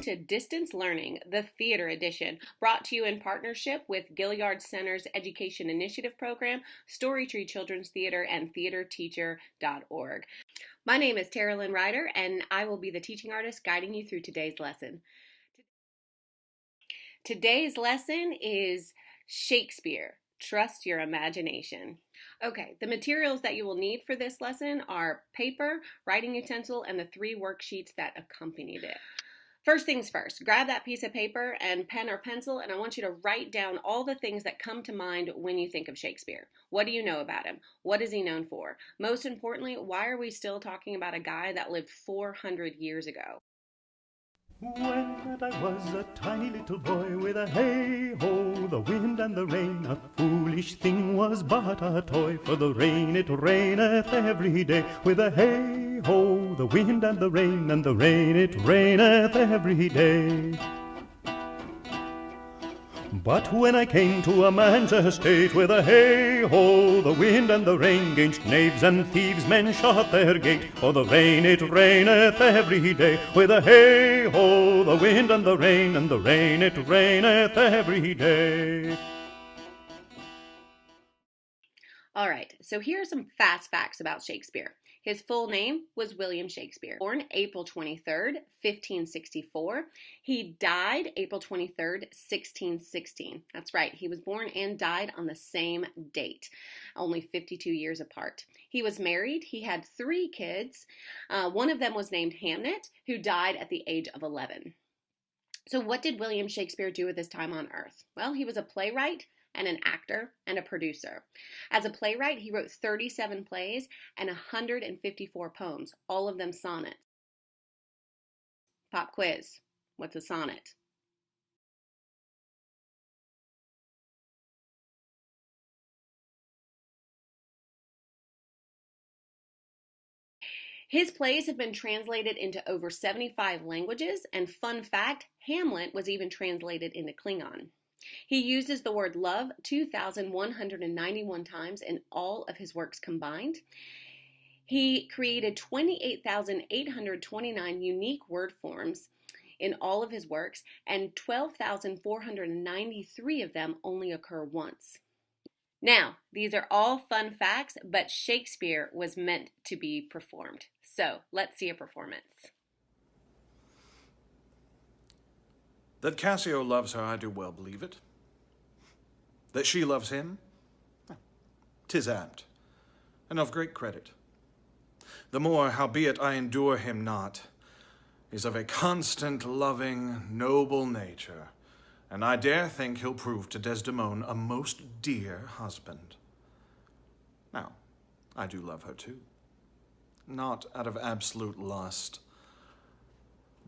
to Distance Learning, the Theater Edition, brought to you in partnership with Gilliard Center's Education Initiative Program, Story Tree Children's Theater, and TheaterTeacher.org. My name is Tara Lynn Ryder, and I will be the teaching artist guiding you through today's lesson. Today's lesson is Shakespeare. Trust your imagination. Okay, the materials that you will need for this lesson are paper, writing utensil, and the 3 worksheets that accompanied it. First things first, grab that piece of paper and pen or pencil, and I want you to write down all the things that come to mind when you think of Shakespeare. What do you know about him? What is he known for? Most importantly, why are we still talking about a guy that lived 400 years ago? When I was a tiny little boy with a hey-ho, the wind and the rain, a foolish thing was but a toy, for the rain it raineth every day. With a hey-ho, the wind and the rain it raineth every day. But when I came to a man's estate, with a hey-ho, the wind and the rain, 'gainst knaves and thieves men shut their gate, for the rain it raineth every day. With a hey-ho, the wind and the rain it raineth every day. All right, so here are some fast facts about Shakespeare. His full name was William Shakespeare. Born April 23rd, 1564. He died April 23rd, 1616. That's right, he was born and died on the same date, only 52 years apart. He was married. He had 3 kids. One of them was named Hamnet, who died at the age of 11. So what did William Shakespeare do with his time on Earth? Well, he was a playwright and an actor and a producer. As a playwright, he wrote 37 plays and 154 poems, all of them sonnets. Pop quiz. What's a sonnet? His plays have been translated into over 75 languages, and fun fact, Hamlet was even translated into Klingon. He uses the word love 2,191 times in all of his works combined. He created 28,829 unique word forms in all of his works, and 12,493 of them only occur once. Now, these are all fun facts, but Shakespeare was meant to be performed. So, let's see a performance. That Cassio loves her, I do well believe it. That she loves him, 'tis apt, and of great credit. The more, howbeit I endure him not, he's of a constant, loving, noble nature, and I dare think he'll prove to Desdemona a most dear husband. Now, I do love her too, not out of absolute lust,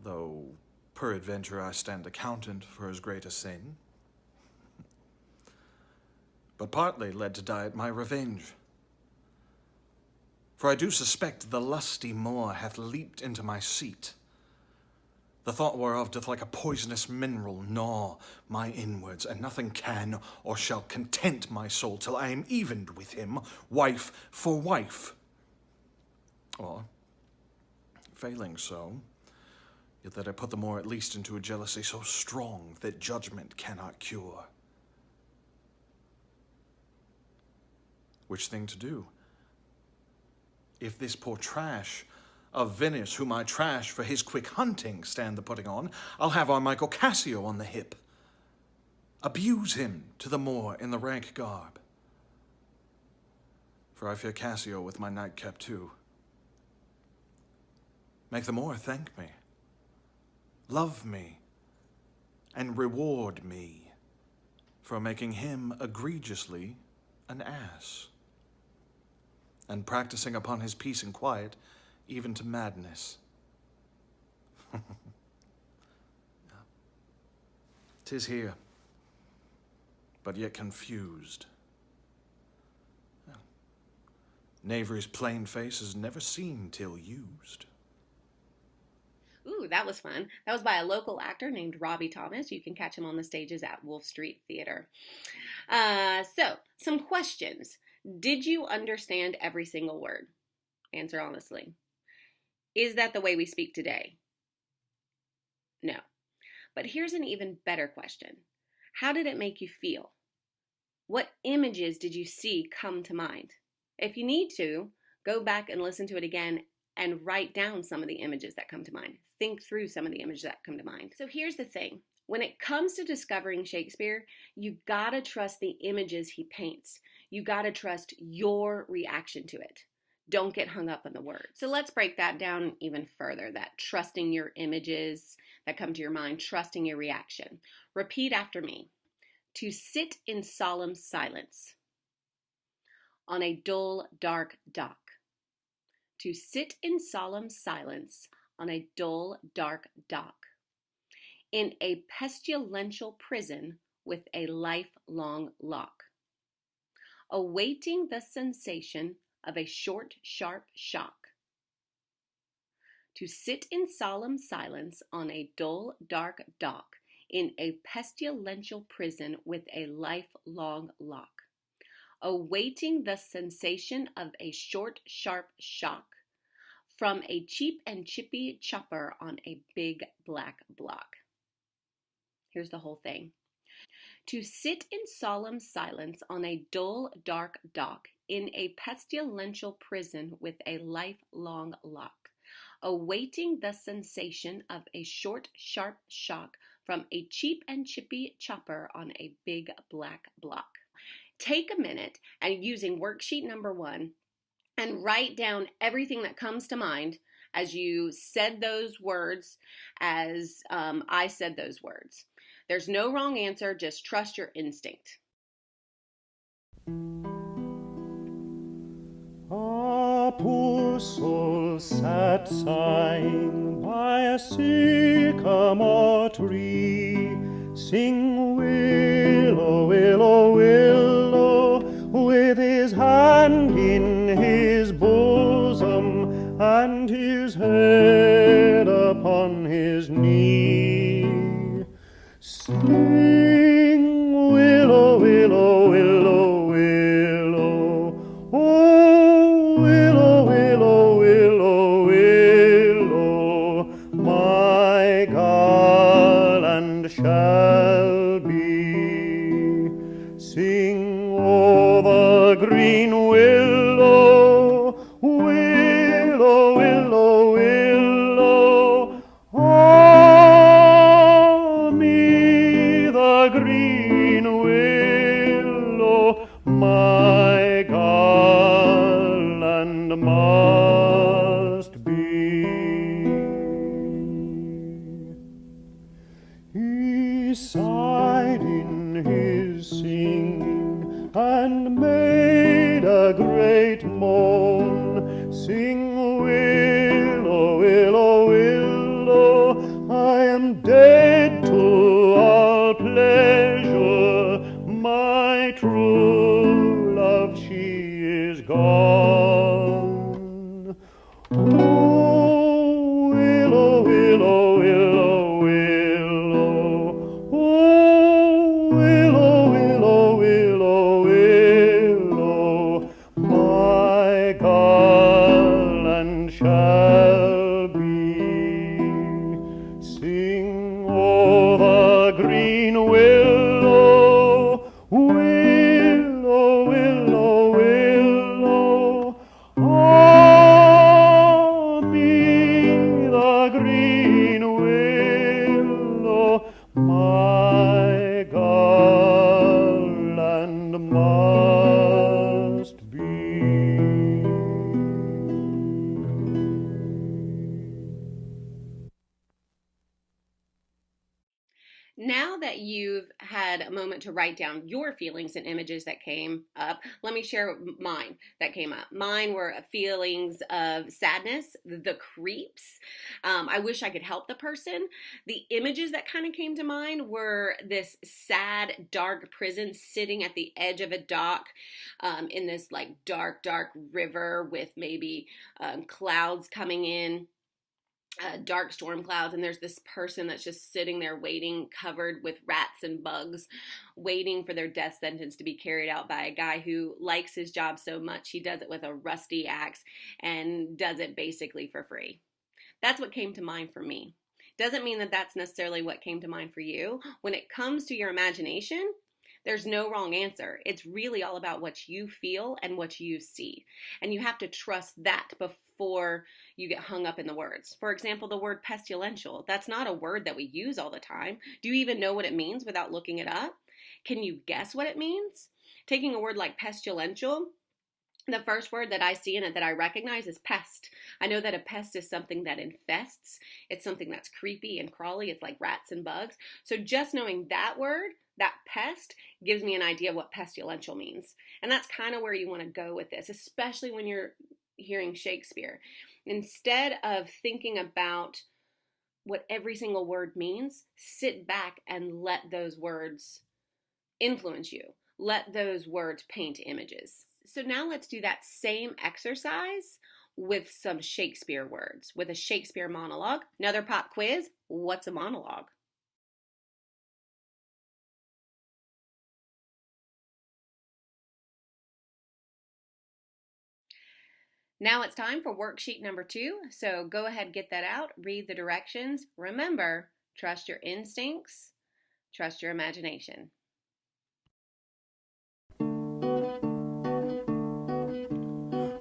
though peradventure I stand accountant for as great a sin, but partly led to die at my revenge. For I do suspect the lusty Moor hath leaped into my seat, the thought whereof doth like a poisonous mineral gnaw my inwards, and nothing can or shall content my soul till I am evened with him, wife for wife. Or, failing so, yet that I put the more at least into a jealousy so strong that judgment cannot cure. Which thing to do? If this poor trash of Venice, whom I trash for his quick hunting, stand the putting on, I'll have our Michael Cassio on the hip. Abuse him to the more in the rank garb. For I fear Cassio with my nightcap too. Make the more thank me, love me, and reward me for making him egregiously an ass, and practicing upon his peace and quiet, even to madness. 'Tis here, but yet confused. Knavery's plain face is never seen till used. Ooh, that was fun. That was by a local actor named Robbie Thomas. You can catch him on the stages at Wolf Street Theater. So, some questions. Did you understand every single word? Answer honestly. Is that the way we speak today? No. But here's an even better question. How did it make you feel? What images did you see come to mind? If you need to, go back and listen to it again and write down some of the images that come to mind. Think through some of the images that come to mind. So here's the thing. When it comes to discovering Shakespeare, you gotta trust the images he paints. You gotta trust your reaction to it. Don't get hung up on the words. So let's break that down even further, that trusting your images that come to your mind, trusting your reaction. Repeat after me. To sit in solemn silence on a dull, dark dock. To sit in solemn silence on a dull, dark dock. In a pestilential prison with a lifelong lock. Awaiting the sensation of a short, sharp shock. To sit in solemn silence on a dull, dark dock in a pestilential prison with a lifelong lock. Awaiting the sensation of a short, sharp shock from a cheap and chippy chopper on a big black block. Here's the whole thing. To sit in solemn silence on a dull, dark dock in a pestilential prison with a lifelong lock, awaiting the sensation of a short, sharp shock from a cheap and chippy chopper on a big black block. Take a minute and using worksheet number 1 and write down everything that comes to mind as you said those words, as I said those words. There's no wrong answer, just trust your instinct. A poor soul sat sighing by a sycamore tree. Sing willow, willow, willow, with his hand in his bosom and his head upon his knee. Sing willow, willow, willow, willow, oh willow, willow, willow, willow, my garland shall be. Sing oh the green willow, willow, willow, willow, ah me the green willow, my garland must be. He sighed in his singing and made a great moan. Sing willow, willow, willow, I am dead to all pleasure. My true love, she is gone. Oh, willow, willow, willow, willow, oh, willow, willow, willow, willow, my garland shall be. Sing oh the green willow, willow, willow, willow, ah me the green willow, my garland must be. Now that you've had a moment to write down your feelings and images that came up, let me share mine that came up. Mine were feelings of sadness, the creeps. I wish I could help the person. The images that kind of came to mind were this sad, dark prison sitting at the edge of a dock in this like dark, dark river with maybe clouds coming in. Dark storm clouds, and there's this person that's just sitting there waiting, covered with rats and bugs, waiting for their death sentence to be carried out by a guy who likes his job so much he does it with a rusty axe and does it basically for free. That's what came to mind for me. Doesn't mean that that's necessarily what came to mind for you. When it comes to your imagination, there's no wrong answer. It's really all about what you feel and what you see. And you have to trust that before you get hung up in the words. For example, the word pestilential. That's not a word that we use all the time. Do you even know what it means without looking it up? Can you guess what it means? Taking a word like pestilential, the first word that I see in it that I recognize is pest. I know that a pest is something that infests. It's something that's creepy and crawly. It's like rats and bugs. So just knowing that word, that pest, gives me an idea of what pestilential means. And that's kind of where you want to go with this, especially when you're hearing Shakespeare. Instead of thinking about what every single word means, sit back and let those words influence you. Let those words paint images. So now let's do that same exercise with some Shakespeare words, with a Shakespeare monologue. Another pop quiz, what's a monologue? Now it's time for worksheet number 2. So go ahead, get that out, read the directions. Remember, trust your instincts, trust your imagination.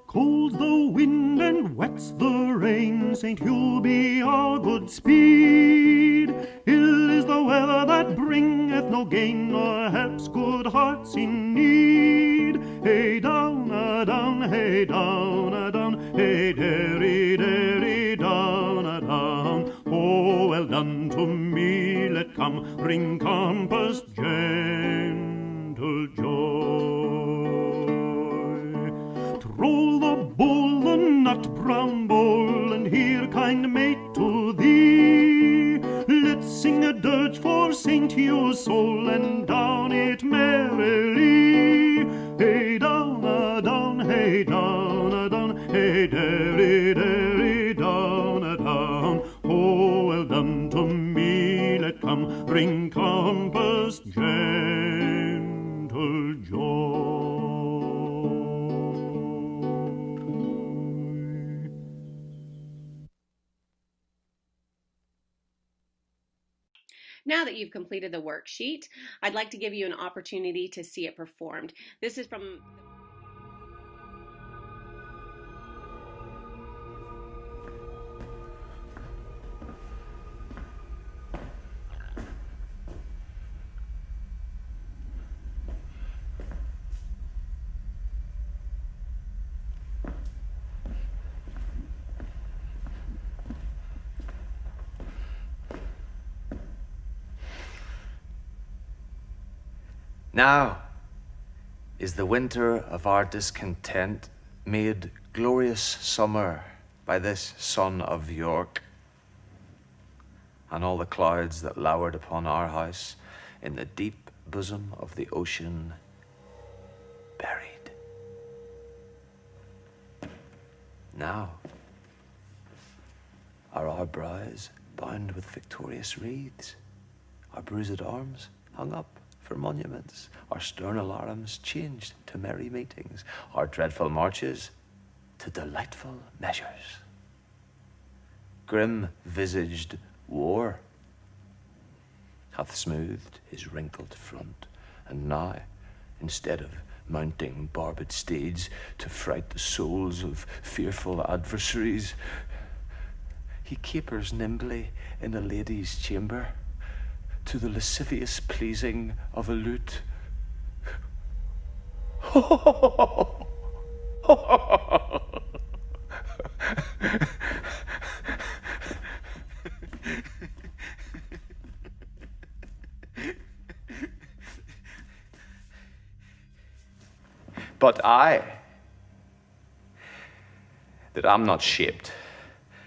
Cold's the wind and wet's the rain, St. Hugh be our good speed. Ill is the weather that bringeth no gain, nor helps good hearts in need. Hey down, a down, hey down, a down, hey derry, derry, down, a down. Oh, well done to me, let come, ring compass, gentle joy. Roll the bowl, the nut brown bowl, and here, kind mate, to thee. Let's sing a dirge for St. Hugh's soul, and down it merrily. Hey down, a down, hey down, a down, hey derry, derry, down, a down. Oh, well done to me, let come, ring compass, gentle joy. Now that you've completed the worksheet, I'd like to give you an opportunity to see it performed. This is from Now is the winter of our discontent made glorious summer by this sun of York, and all the clouds that lowered upon our house in the deep bosom of the ocean buried. Now are our brows bound with victorious wreaths, our bruised arms hung up for monuments, our stern alarms changed to merry meetings, our dreadful marches to delightful measures. Grim-visaged war hath smoothed his wrinkled front, and now, instead of mounting barbed steeds to fright the souls of fearful adversaries, he capers nimbly in a lady's chamber, to the lascivious pleasing of a lute. But I, that am not shaped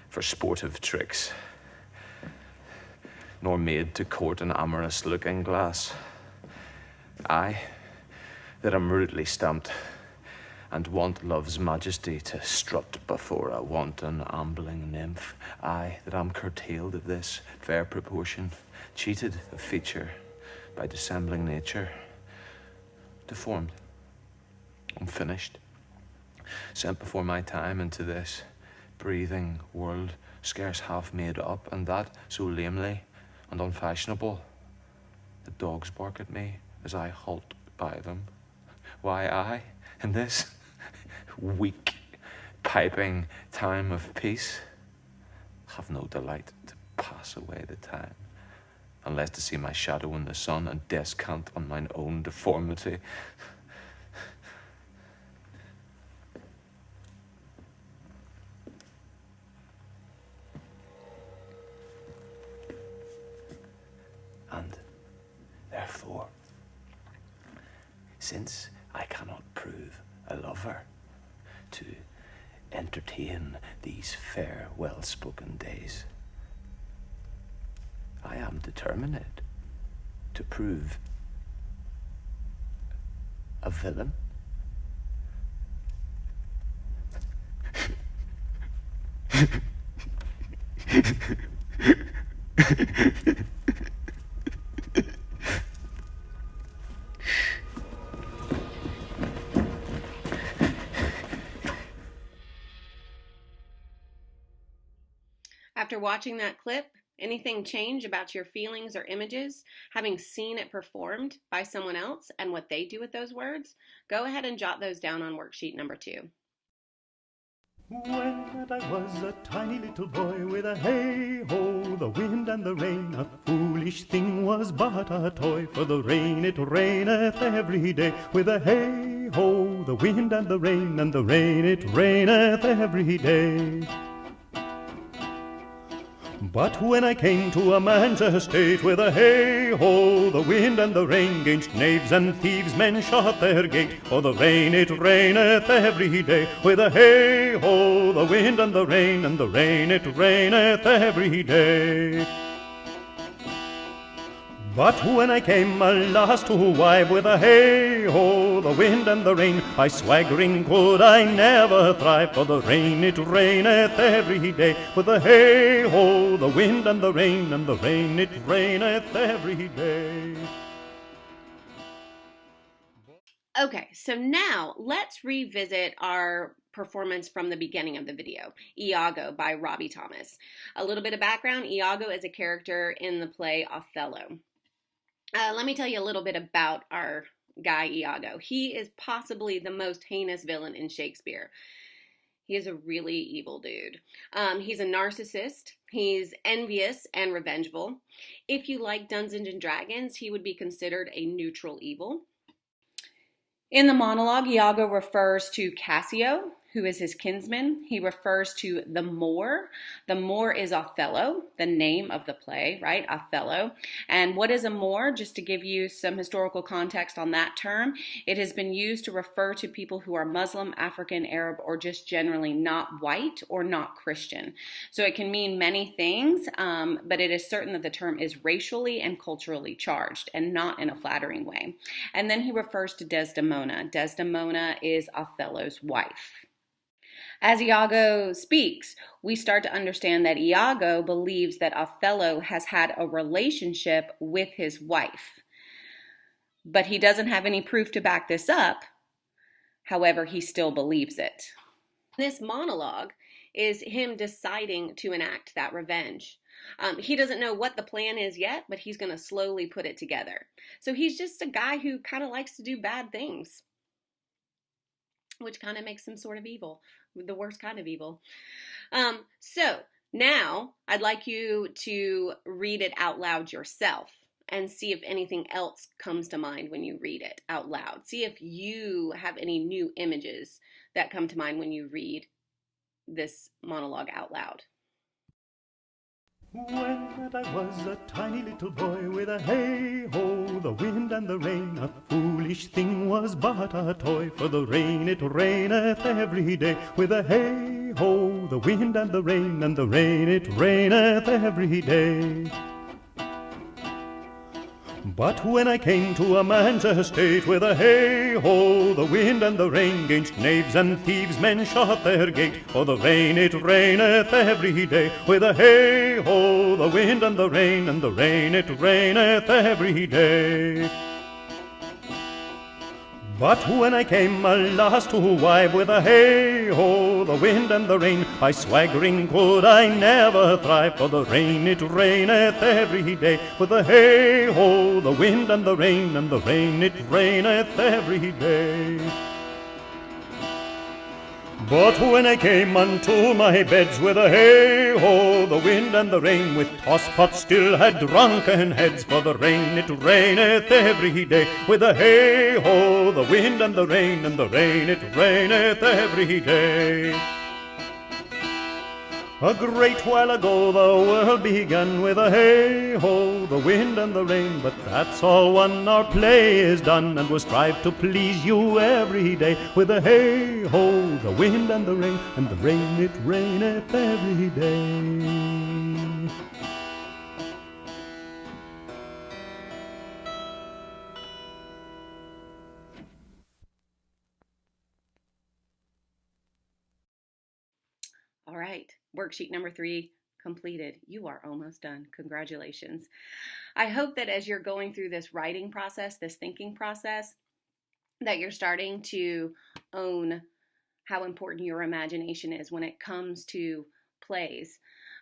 for sportive tricks, nor made to court an amorous looking-glass. I, that am rudely stamped, and want love's majesty to strut before a wanton ambling nymph. I, that am curtailed of this fair proportion, cheated of feature by dissembling nature, deformed, unfinished, sent before my time into this breathing world, scarce half made up, and that so lamely and unfashionable. The dogs bark at me as I halt by them. Why I, in this weak, piping time of peace, have no delight to pass away the time, unless to see my shadow in the sun and descant on mine own deformity. And therefore, since I cannot prove a lover, to entertain these fair, well-spoken days, I am determined to prove a villain. After watching that clip, anything change about your feelings or images, having seen it performed by someone else and what they do with those words? Go ahead and jot those down on worksheet number 2. When I was a tiny little boy with a hey-ho, the wind and the rain, a foolish thing was but a toy, for the rain it raineth every day. With a hey-ho, the wind and the rain it raineth every day. But when I came to a man's estate, with a hey-ho, the wind and the rain, 'gainst knaves and thieves men shut their gate, for the rain it raineth every day. With a hey-ho, the wind and the rain it raineth every day. But when I came, alas, to wive, with a hey-ho, the wind and the rain, by swaggering could I never thrive, for the rain it raineth every day. With a hey-ho, the wind and the rain it raineth every day. Okay, so now let's revisit our performance from the beginning of the video, Iago by Robbie Thomas. A little bit of background, Iago is a character in the play Othello. Let me tell you a little bit about our guy Iago. He is possibly the most heinous villain in Shakespeare. He is a really evil dude. He's a narcissist. He's envious and revengeful. If you like Dungeons and Dragons, he would be considered a neutral evil. In the monologue, Iago refers to Cassio, who is his kinsman. He refers to the Moor. The Moor is Othello, the name of the play, right? Othello. And what is a Moor? Just to give you some historical context on that term, it has been used to refer to people who are Muslim, African, Arab, or just generally not white or not Christian. So it can mean many things, but it is certain that the term is racially and culturally charged and not in a flattering way. And then he refers to Desdemona. Desdemona is Othello's wife. As Iago speaks, we start to understand that Iago believes that Othello has had a relationship with his wife. But he doesn't have any proof to back this up. However, he still believes it. This monologue is him deciding to enact that revenge. He doesn't know what the plan is yet, but he's going to slowly put it together. So he's just a guy who kind of likes to do bad things, which kind of makes him sort of evil, the worst kind of evil. So now I'd like you to read it out loud yourself and see if anything else comes to mind when you read it out loud. See if you have any new images that come to mind when you read this monologue out loud. When I was a tiny little boy with a hey-ho, the wind and the rain, a foolish thing was but a toy, for the rain it raineth every day. With a hey-ho, the wind and the rain it raineth every day. But when I came to a man's estate, with a hey-ho, the wind and the rain, 'gainst knaves and thieves men shut their gate, for the rain it raineth every day. With a hey-ho, the wind and the rain it raineth every day. But when I came alas to wive with a hey-ho, the wind and the rain, by swaggering could I never thrive, for the rain it raineth every day. With a hey-ho, the wind and the rain it raineth every day. But when I came unto my beds with a hey-ho, the wind and the rain with toss-pot still had drunken heads, for the rain it raineth every day. With a hey-ho, the wind and the rain it raineth every day. A great while ago the world began with a hey-ho, the wind and the rain, but that's all one, our play is done, and we'll strive to please you every day. With a hey-ho, the wind and the rain it raineth every day. All right, worksheet number 3 completed. You are almost done. Congratulations. I hope that as you're going through this writing process, this thinking process, that you're starting to own how important your imagination is when it comes to plays,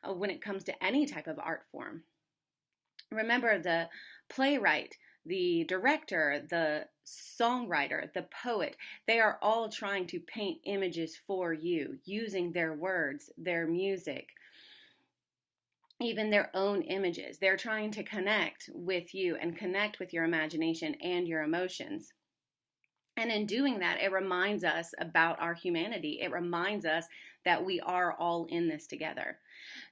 when it comes to any type of art form. Remember, the playwright, the director, the songwriter, the poet, they are all trying to paint images for you using their words, their music, even their own images. They're trying to connect with you and connect with your imagination and your emotions. And in doing that, it reminds us about our humanity. It reminds us that we are all in this together.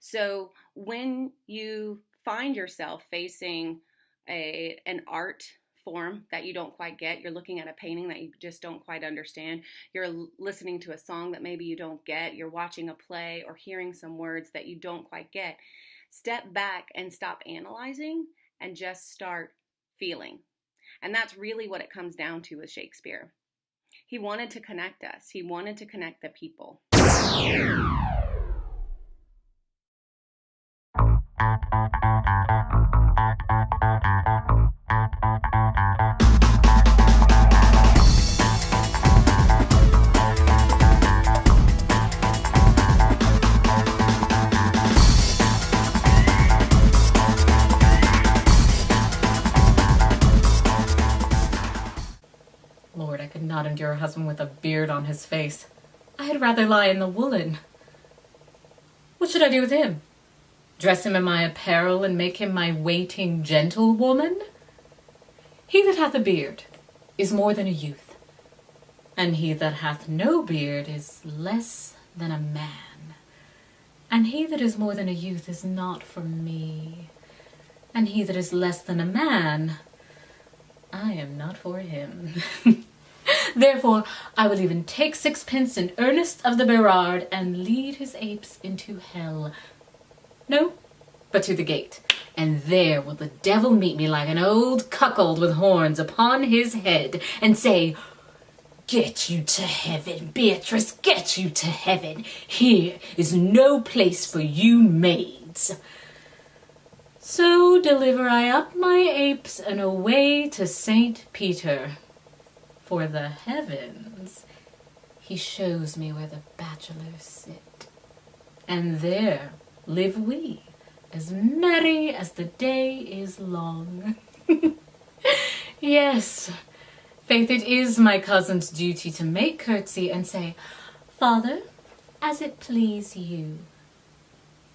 So when you find yourself facing an art form that you don't quite get, you're looking at a painting that you just don't quite understand, you're listening to a song that maybe you don't get, you're watching a play or hearing some words that you don't quite get, step back and stop analyzing and just start feeling. And that's really what it comes down to with Shakespeare. He wanted to connect us. He wanted to connect the people. Lord, I could not endure a husband with a beard on his face. I had rather lie in the woolen. What should I do with him? Dress him in my apparel and make him my waiting gentlewoman? He that hath a beard is more than a youth, and he that hath no beard is less than a man. And he that is more than a youth is not for me, and he that is less than a man, I am not for him. Therefore, I will even take sixpence in earnest of the Berard, and lead his apes into hell. No, but to the gate, and there will the devil meet me like an old cuckold with horns upon his head, and say, Get you to heaven, Beatrice, get you to heaven. Here is no place for you maids. So deliver I up my apes, and away to St. Peter. For the heavens, he shows me where the bachelors sit, and there live we, as merry as the day is long. Yes, faith, it is my cousin's duty to make curtsy and say, Father, as it please you.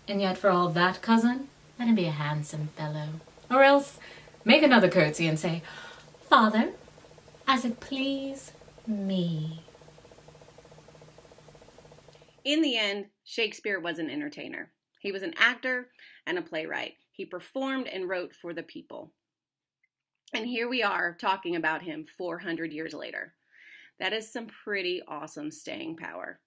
And yet for all that, cousin, let him be a handsome fellow. Or else make another curtsy and say, Father, as it please me. In the end, Shakespeare was an entertainer. He was an actor and a playwright. He performed and wrote for the people. And here we are talking about him 400 years later. That is some pretty awesome staying power.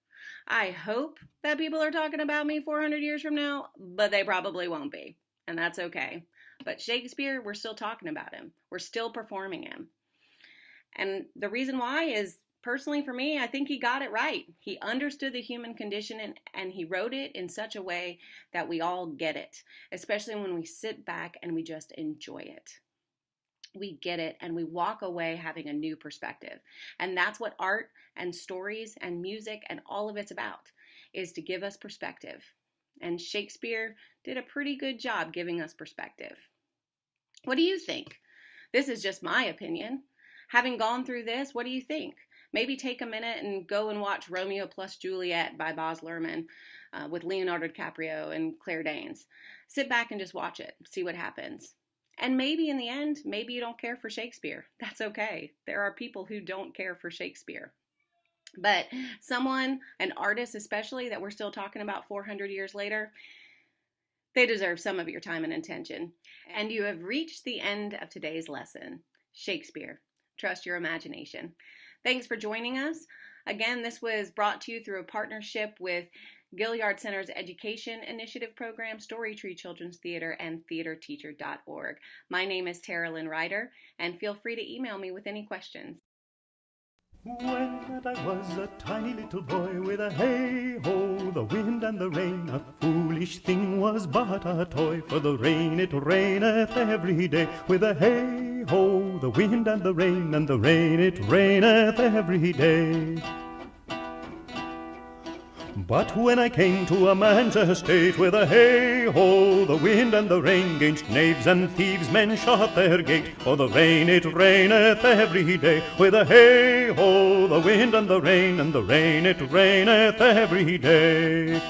I hope that people are talking about me 400 years from now, but they probably won't be. And that's okay. But Shakespeare, we're still talking about him. We're still performing him. And the reason why is, personally for me, I think he got it right. He understood the human condition and he wrote it in such a way that we all get it, especially when we sit back and we just enjoy it. we get it, and we walk away having a new perspective. And that's what art and stories and music and all of it's about, is to give us perspective. And Shakespeare did a pretty good job giving us perspective. What do you think? This is just my opinion. Having gone through this, what do you think? Maybe take a minute and go and watch Romeo plus Juliet by Baz Luhrmann with Leonardo DiCaprio and Claire Danes. Sit back and just watch it. See what happens. And maybe in the end, maybe you don't care for Shakespeare. That's okay. There are people who don't care for Shakespeare. But someone, an artist especially, that we're still talking about 400 years later, they deserve some of your time and attention. And you have reached the end of today's lesson. Shakespeare. Trust your imagination. Thanks for joining us. Again, this was brought to you through a partnership with Gilliard Center's Education Initiative Program, Storytree Children's Theater, and theaterteacher.org. My name is Tara Lynn Ryder, and feel free to email me with any questions. When I was a tiny little boy with a hey-ho, the wind and the rain, a foolish thing was but a toy, for the rain it raineth every day. With a hey-ho, the wind and the rain it raineth every day. But when I came to a man's estate, with a hey-ho, the wind and the rain, 'gainst knaves and thieves men shut their gate, for the rain it raineth every day. With a hey-ho, the wind and the rain it raineth every day.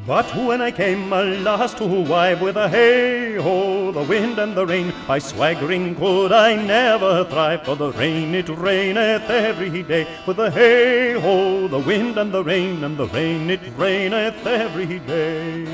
But when I came alas to wive, with a hey-ho, the wind and the rain, by swaggering could I never thrive, for the rain it raineth every day. With a hey-ho, the wind and the rain it raineth every day.